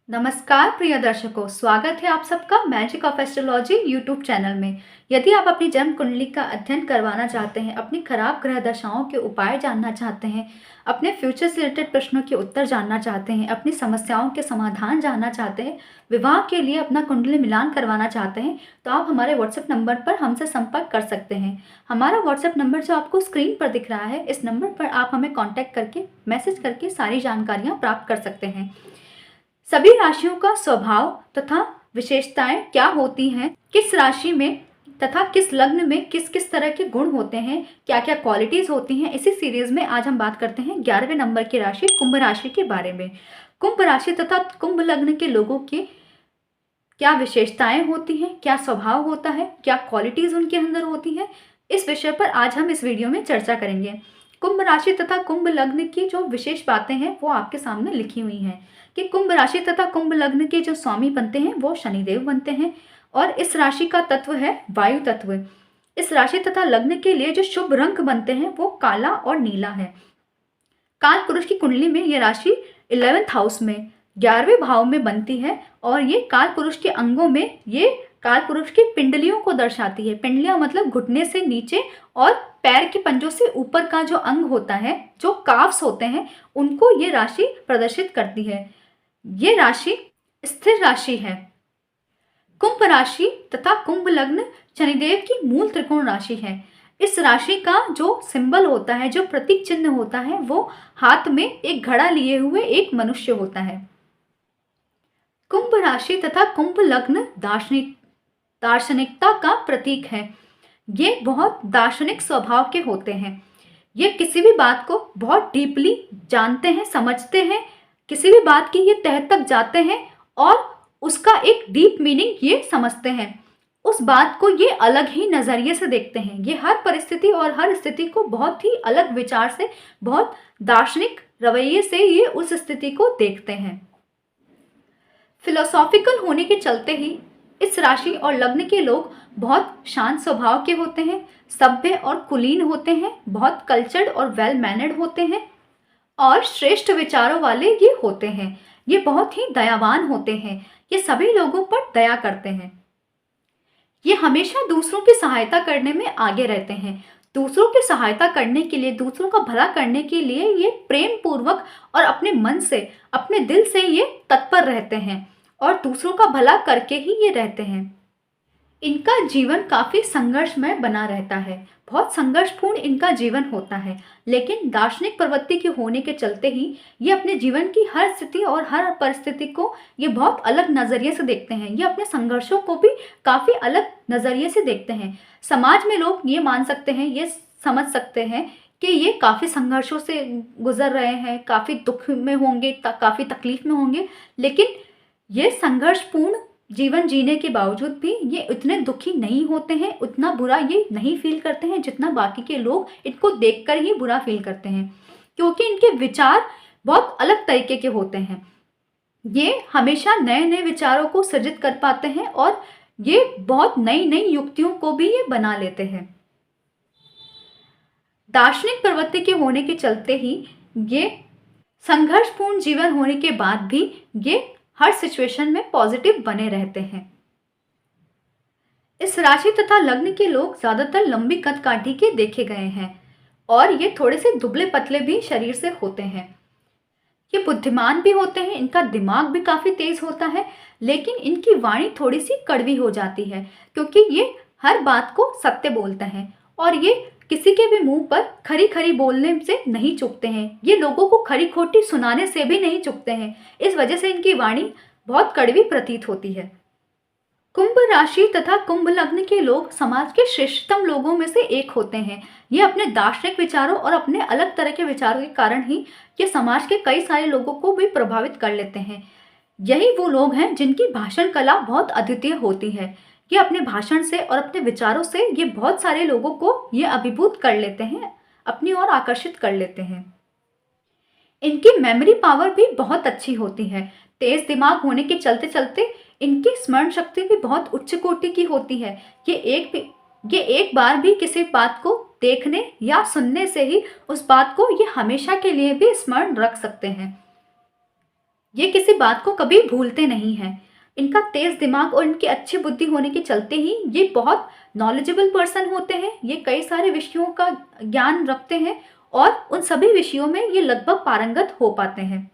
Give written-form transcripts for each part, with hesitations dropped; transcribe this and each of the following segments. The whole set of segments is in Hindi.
नमस्कार प्रिय दर्शकों, स्वागत है आप सबका magic of astrology YouTube channel में। यदि आप अपनी जन्म कुंडली का अध्ययन करवाना चाहते हैं, अपनी खराब ग्रह दशाओं के उपाय जानना चाहते हैं, अपने फ्यूचर से रिलेटेड प्रश्नों के उत्तर जानना चाहते हैं, अपनी समस्याओं के समाधान जानना चाहते हैं, विवाह के लिए अपना कुंडली मिलान करवाना चाहते हैं, तो आप हमारे व्हाट्सएप नंबर पर हमसे संपर्क कर सकते हैं। हमारा व्हाट्सएप नंबर जो आपको स्क्रीन पर दिख रहा है, इस नंबर पर आप हमें कॉन्टैक्ट करके मैसेज करके सारी जानकारियाँ प्राप्त कर सकते हैं। सभी राशियों का स्वभाव तथा विशेषताएं क्या होती हैं, किस राशि में तथा किस लग्न में किस किस तरह के गुण होते हैं, क्या क्या क्वालिटीज होती हैं, इसी सीरीज में आज हम बात करते हैं 11वें नंबर की राशि कुंभ राशि के बारे में। कुंभ राशि तथा कुंभ लग्न के लोगों की क्या विशेषताएं होती हैं, क्या स्वभाव होता है, क्या क्वालिटीज उनके अंदर होती हैं, इस विषय पर आज हम इस वीडियो में चर्चा करेंगे। कुंभ राशि तथा कुंभ लग्न की जो विशेष बातें हैं वो आपके सामने लिखी हुई हैं कि कुंभ राशि तथा कुंभ लग्न के जो स्वामी बनते हैं वो शनिदेव बनते हैं और इस राशि का तत्व है वायु तत्व। इस राशि तथा लग्न के लिए जो शुभ रंग बनते हैं वो काला और नीला है। काल पुरुष की कुंडली में ये राशि 11th हाउस में 11वें भाव में बनती है और ये काल पुरुष के अंगों में ये काल पुरुष की पिंडलियों को दर्शाती है। पिंडलियां मतलब घुटने से नीचे और पैर के पंजों से ऊपर का जो अंग होता है, जो काफ्स होते हैं, उनको ये राशि प्रदर्शित करती है। ये राशि स्थिर राशि है। कुंभ राशि तथा कुंभ लग्न शनिदेव की मूल त्रिकोण राशि है। इस राशि का जो सिंबल होता है, जो प्रतीक चिन्ह होता है, वो हाथ में एक घड़ा लिए हुए एक मनुष्य होता है। कुंभ राशि तथा कुंभ लग्न दार्शनिकता का प्रतीक है। ये बहुत दार्शनिक स्वभाव के होते हैं। ये किसी भी बात को बहुत डीपली जानते हैं, समझते हैं, किसी भी बात की ये तह तक जाते हैं और उसका एक डीप मीनिंग ये समझते हैं। उस बात को ये अलग ही नज़रिए से देखते हैं। ये हर परिस्थिति और हर स्थिति को बहुत ही अलग विचार से, बहुत दार्शनिक रवैये से ये उस स्थिति को देखते हैं। फिलोसॉफिकल होने के चलते ही इस राशि और लग्न के लोग बहुत शांत स्वभाव के होते हैं, सभ्य और कुलीन होते हैं, बहुत कल्चर्ड और वेल मैनर्ड होते हैं और श्रेष्ठ विचारों वाले ये होते हैं। ये बहुत ही दयावान होते हैं। ये सभी लोगों पर दया करते हैं। ये हमेशा दूसरों की सहायता करने में आगे रहते हैं। दूसरों की सहायता करने के लिए, दूसरों का भला करने के लिए ये प्रेम पूर्वक और अपने मन से, अपने दिल से ये तत्पर रहते हैं और दूसरों का भला करके ही ये रहते हैं। इनका जीवन काफ़ी संघर्षमय बना रहता है। बहुत संघर्षपूर्ण इनका जीवन होता है, लेकिन दार्शनिक प्रवृत्ति के होने के चलते ही ये अपने जीवन की हर स्थिति और हर परिस्थिति को ये बहुत अलग नज़रिए से देखते हैं। ये अपने संघर्षों को भी काफ़ी अलग नज़रिए से देखते हैं। समाज में लोग ये मान सकते हैं, ये समझ सकते हैं कि ये काफ़ी संघर्षों से गुजर रहे हैं, काफ़ी दुख में होंगे, काफ़ी तकलीफ में होंगे, लेकिन ये संघर्षपूर्ण जीवन जीने के बावजूद भी ये इतने दुखी नहीं होते हैं, उतना बुरा ये नहीं फील करते हैं जितना बाकी के लोग इनको देखकर ही बुरा फील करते हैं, क्योंकि इनके विचार बहुत अलग तरीके के होते हैं। ये हमेशा नए नए विचारों को सृजित कर पाते हैं और ये बहुत नई नई युक्तियों को भी ये बना लेते हैं। दार्शनिक प्रवृत्ति के होने के चलते ही ये संघर्षपूर्ण जीवन होने के बाद भी ये हर सिचुएशन में पॉजिटिव बने रहते हैं। इस राशि तथा लग्न के लोग ज्यादातर लंबी कद काठी के देखे गए हैं और ये थोड़े से दुबले पतले भी शरीर से होते हैं। ये बुद्धिमान भी होते हैं, इनका दिमाग भी काफी तेज होता है, लेकिन इनकी वाणी थोड़ी सी कड़वी हो जाती है क्योंकि ये हर बात को सत्य बोलते हैं और ये किसी के भी मुंह पर खरी खरी बोलने से नहीं चूकते हैं। ये लोगों को खरी खोटी सुनाने से भी नहीं चूकते हैं। इस वजह से इनकी वाणी बहुत कड़वी प्रतीत होती है। कुंभ राशि तथा कुंभ लग्न के लोग समाज के श्रेष्ठतम लोगों में से एक होते हैं। ये अपने दार्शनिक विचारों और अपने अलग तरह के विचारों के कारण ही ये समाज के कई सारे लोगों को भी प्रभावित कर लेते हैं। यही वो लोग हैं जिनकी भाषण कला बहुत अद्वितीय होती है। ये अपने भाषण से और अपने विचारों से ये बहुत सारे लोगों को ये अभिभूत कर लेते हैं, अपनी ओर आकर्षित कर लेते हैं। इनकी मेमोरी पावर भी बहुत अच्छी होती है। तेज दिमाग होने के चलते चलते इनकी स्मरण शक्ति भी बहुत उच्च कोटि की होती है। ये एक बार भी किसी बात को देखने या सुनने से ही उस बात को ये हमेशा के लिए भी स्मरण रख सकते हैं। ये किसी बात को कभी भूलते नहीं हैं। इनका तेज दिमाग और इनकी अच्छी बुद्धि होने के चलते ही ये बहुत नॉलेजेबल पर्सन होते हैं। ये कई सारे विषयों का ज्ञान रखते हैं और उन सभी विषयों में ये लगभग पारंगत हो पाते हैं।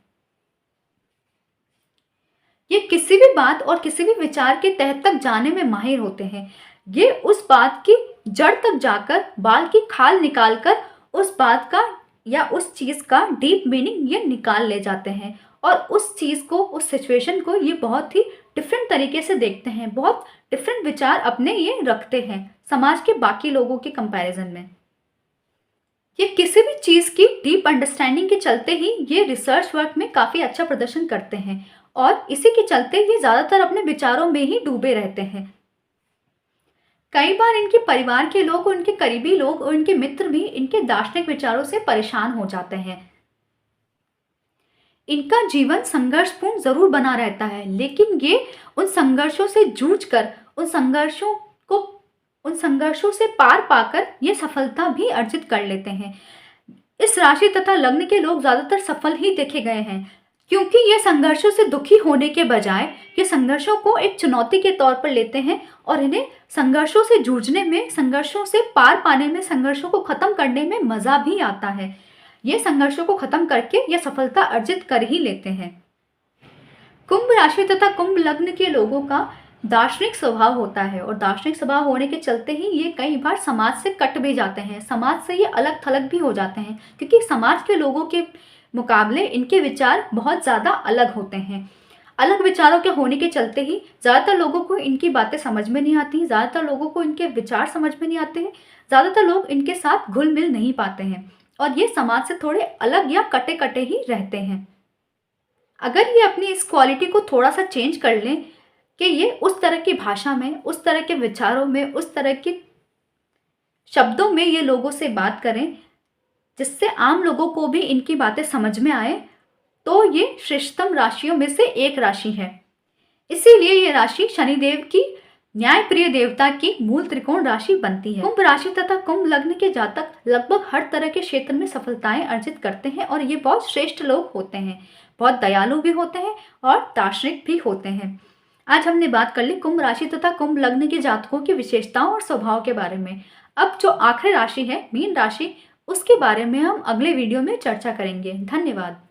ये किसी भी बात और किसी भी विचार के तह तक जाने में माहिर होते हैं। ये उस बात की जड़ तक जाकर बाल की खाल निकालकर उस बात का या उस चीज का डीप मीनिंग ये निकाल ले जाते हैं और उस चीज को, उस सिचुएशन को ये बहुत ही डिफरेंट तरीके से देखते हैं। बहुत डिफरेंट विचार अपने ये रखते हैं समाज के बाकी लोगों के कंपैरिजन में। ये किसी भी चीज की डीप अंडरस्टैंडिंग के चलते ही ये रिसर्च वर्क में काफी अच्छा प्रदर्शन करते हैं और इसी के चलते ये ज्यादातर अपने विचारों में ही डूबे रहते हैं। कई बार इनके परिवार के लोग और इनके करीबी लोग और इनके मित्र भी इनके दार्शनिक विचारों से परेशान हो जाते हैं। इनका जीवन संघर्षपूर्ण जरूर बना रहता है, लेकिन ये उन संघर्षों से जूझकर उन संघर्षों से पार पाकर ये सफलता भी अर्जित कर लेते हैं। इस राशि तथा लग्न के लोग ज्यादातर सफल ही देखे गए हैं, क्योंकि ये संघर्षों से दुखी होने के बजाय ये संघर्षों को एक चुनौती के तौर पर लेते हैं और इन्हें संघर्षों से जूझने में, संघर्षों से पार पाने में, संघर्षों को खत्म करने में मजा भी आता है। ये संघर्षों को खत्म करके ये सफलता अर्जित कर ही लेते हैं। कुंभ राशि तथा कुंभ लग्न के लोगों का दार्शनिक स्वभाव होता है और दार्शनिक स्वभाव होने के चलते ही ये कई बार समाज से कट भी जाते हैं, समाज से ये अलग थलग भी हो जाते हैं, क्योंकि समाज के लोगों के मुकाबले इनके विचार बहुत ज़्यादा अलग होते हैं। अलग विचारों के होने के चलते ही ज़्यादातर लोगों को इनकी बातें समझ में नहीं आती, ज़्यादातर लोगों को इनके विचार समझ में नहीं आते हैं, ज़्यादातर लोग इनके साथ घुल मिल नहीं पाते हैं और ये समाज से थोड़े अलग या कटे कटे ही रहते हैं। अगर ये अपनी इस क्वालिटी को थोड़ा सा चेंज कर लें कि ये उस तरह की भाषा में, उस तरह के विचारों में, उस तरह के शब्दों में ये लोगों से बात करें जिससे आम लोगों को भी इनकी बातें समझ में आए, तो ये श्रेष्ठतम राशियों में से एक राशि है। इसीलिए ये राशि शनिदेव की न्यायप्रिय देवता की मूल त्रिकोण राशि बनती है। कुंभ राशि तथा कुंभ लग्न के जातक लगभग हर तरह के क्षेत्र में सफलताएं अर्जित करते हैं और ये बहुत श्रेष्ठ लोग होते हैं, बहुत दयालु भी होते हैं और दार्शनिक भी होते हैं। आज हमने बात कर ली कुंभ राशि तथा कुंभ लग्न के जातकों की विशेषताओं और स्वभाव के बारे में। अब जो आखिरी राशि है मीन राशि, उसके बारे में हम अगले वीडियो में चर्चा करेंगे। धन्यवाद।